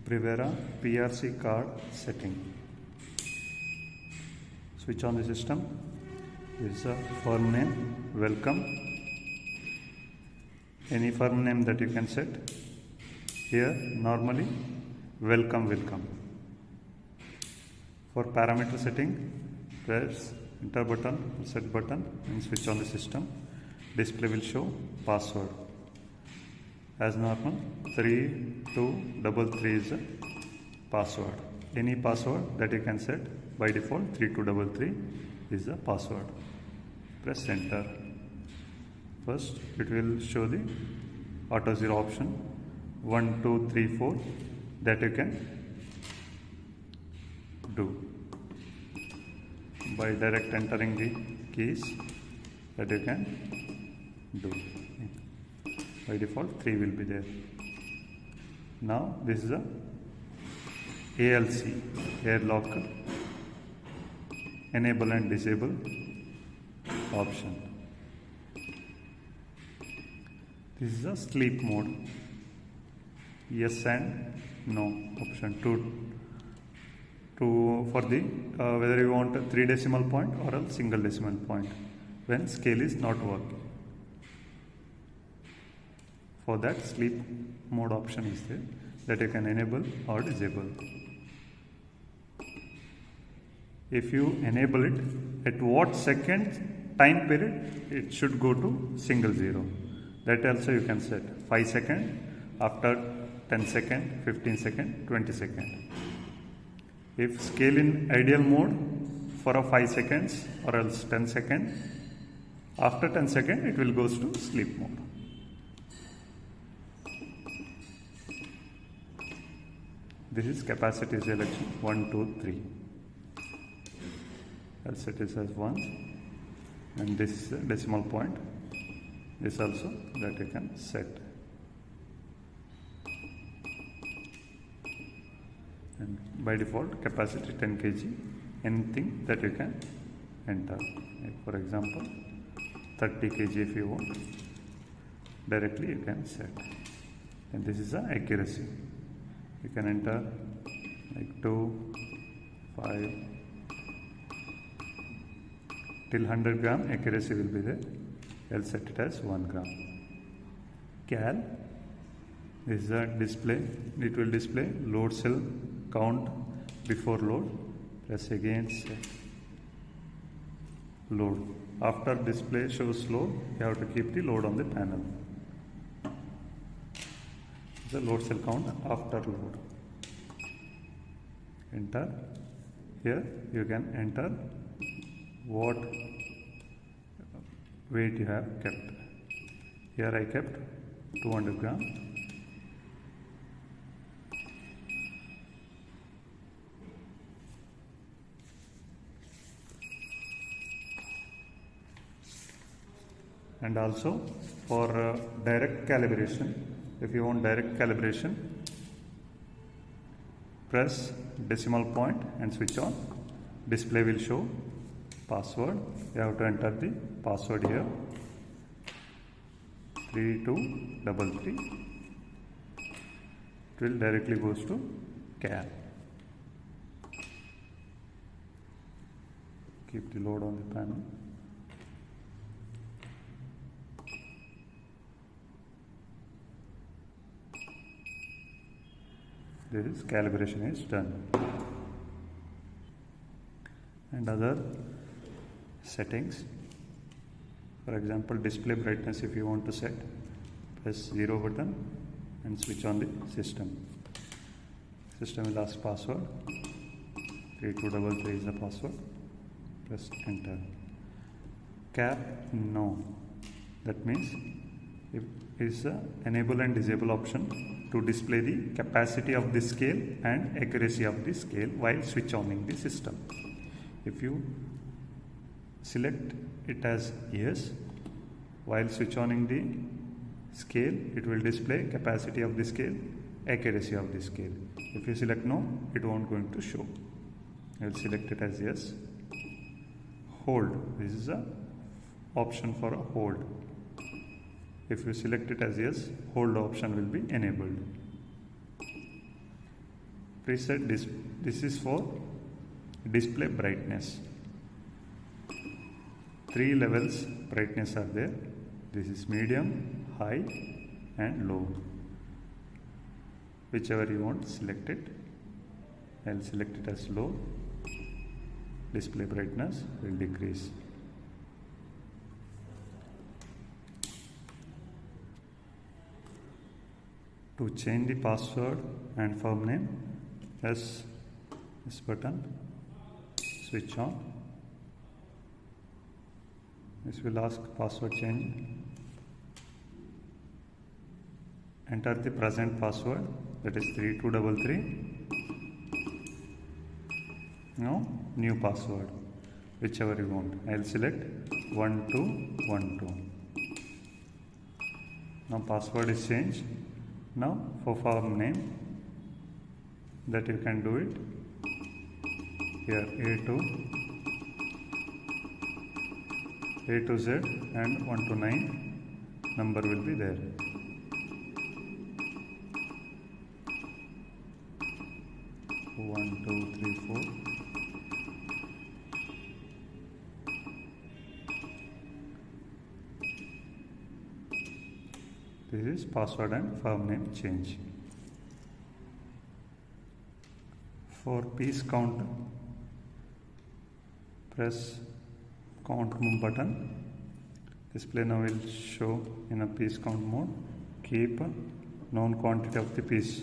Brevera Prc Card setting. Switch on the system. This is a firm name, welcome. Any firm name that you can set. Here normally welcome. For parameter setting, press enter button, set button and switch on the system. Display will show password. As normal, 3233 is the password. Any password that you can set, by default 3233 is the password. Press enter. First it will show the auto zero option 1 2 3 4 that you can do by direct entering the keys that you can do. By default 3 will be there. Now this is a ALC, air lock, enable and disable option. This is a sleep mode, yes and no option for the whether you want a 3 decimal point or a single decimal point when scale is not working. For that, sleep mode option is there that you can enable or disable. If you enable it, at what second time period it should go to single zero. That also you can set 5 seconds, after 10 seconds, 15 seconds, 20 seconds. If scale in ideal mode for a 5 seconds or else 10 seconds, after 10 seconds it will goes to sleep mode. This is capacity selection 1, 2, 3. I'll set this as 1 and this is a decimal point. This also that you can set. And by default capacity 10 kg, anything that you can enter. Like for example 30 kg if you want, directly you can set. And this is the accuracy. You can enter like 2, 5 till 100 gram accuracy will be there. I'll set it as 1 gram. Cal, this is a display. It will display load cell count before load. Press again set. Load. After display shows load, you have to keep the load on the panel. The load cell count after load. Enter. Here you can enter what weight you have kept. Here I kept 200 gram. And also for direct calibration, if you want direct calibration, press decimal point and switch on. Display will show password. You have to enter the password here. 3233. It will directly goes to cal. Keep the load on the panel. This calibration is done. And other settings, for example display brightness, if you want to set, press 0 button and switch on the system. System will ask password. 3233 is the password. Press enter. Cap no. That means it is a enable and disable option to display the capacity of the scale and accuracy of the scale while switch on the system. If you select it as yes, while switch on the scale, it will display capacity of the scale, accuracy of the scale. If you select no, it won't going to show. I will select it as yes. Hold. This is a option for a hold. If you select it as yes, hold option will be enabled. preset this is for display brightness. 3 levels brightness are there. This is medium, high and low. Whichever you want, select it. I'll select it as low. Display brightness will decrease. To change the password and firm name, press this button, switch on. This will ask password change. Enter the present password, that is 3233. Now new password, whichever you want. I'll select 1212. Now password is changed. Now for firm name, that you can do it here, A to Z and 1 to 9 number will be there. One, two, three, 4. This is password and firm name change. For piece count, press count button. Display now will show in a piece count mode. Keep known quantity of the piece.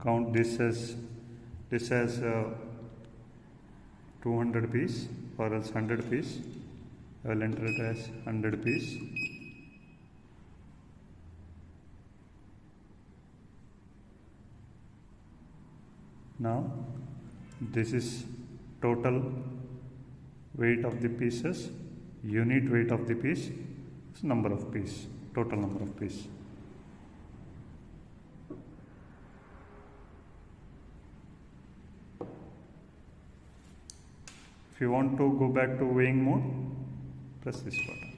Count this as 200 piece or else 100 piece. I will enter it as 100 piece. Now this is total weight of the pieces, unit weight of the piece, number of piece, total number of piece. If you want to go back to weighing mode, press this button.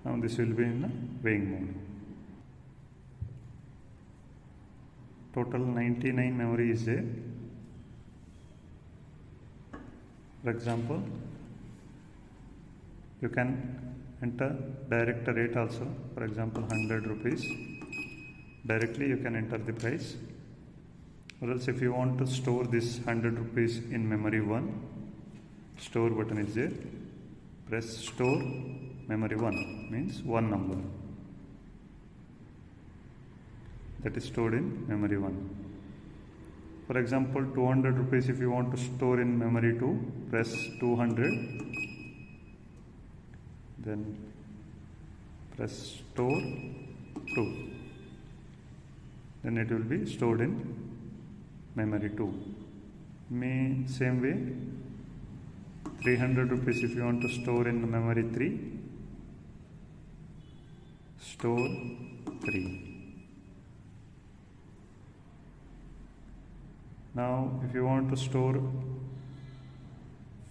Now this will be in the weighing mode. Total 99 memory is there. For example, you can enter direct rate also. For example, 100 rupees. Directly you can enter the price. Or else if you want to store this 100 rupees in memory 1, store button is there. Press store memory 1, means 1 number. That is stored in memory 1. For example, 200 rupees if you want to store in memory 2, press 200. Then press store 2. Then it will be stored in memory 2. Same way, 300 rupees if you want to store in memory 3, store 3. Now if you want to store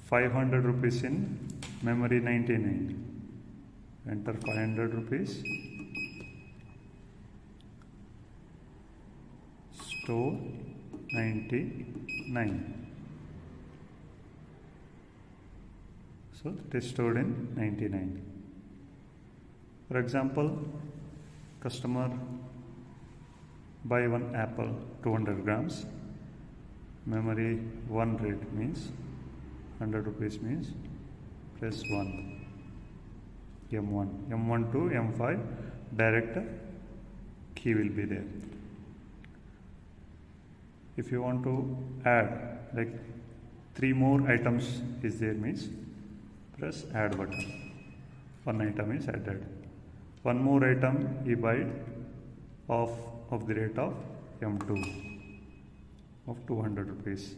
500 rupees in memory 99, enter 500 rupees, store 99. So it is stored in 99. For example, customer buy one apple 200 grams. Memory 1 rate means 100 rupees means press 1, M1, M1 to M5 direct key will be there. If you want to add like 3 more items is there means press add button. 1 item is added. 1 more item you buy of the rate of M2 of 200 rupees.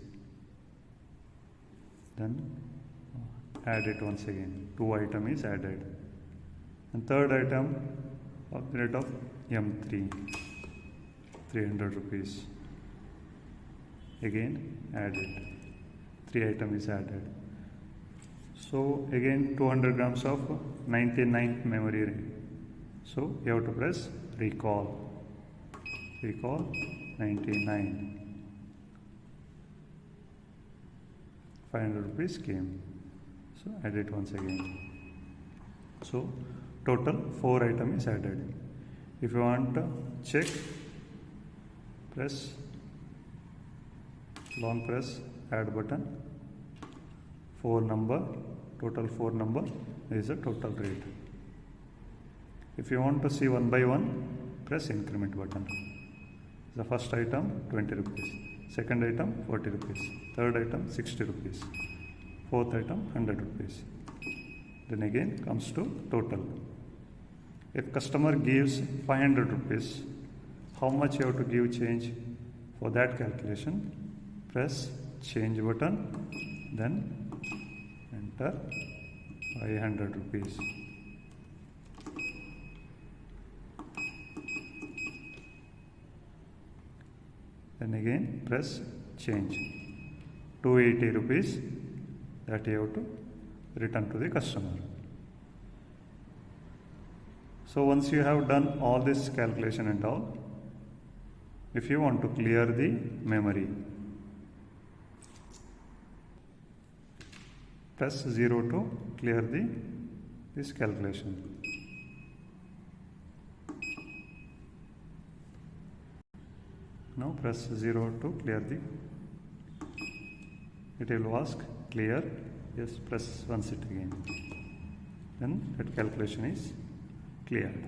Then add it once again. 2 item is added. And 3rd item of the rate of M3, 300 rupees. Again add it. 3 item is added. So again 200 grams of 99th memory. So you have to press recall. Recall 99. 500 rupees came. So add it once again. So total 4 items is added. If you want to check, long press add button. 4 number, total 4 number is the total rate. If you want to see one by one, press increment button. The first item 20 rupees, second item 40 rupees, third item 60 rupees, fourth item 100 rupees. Then again comes to total. If customer gives 500 rupees, how much you have to give change? For that calculation, press change button, then enter 500 rupees. Then again press change. 280 rupees that you have to return to the customer. So once you have done all this calculation and all, if you want to clear the memory, press 0 to clear this calculation. Now press 0 to clear it will ask clear. Yes, press once it again. Then that calculation is cleared.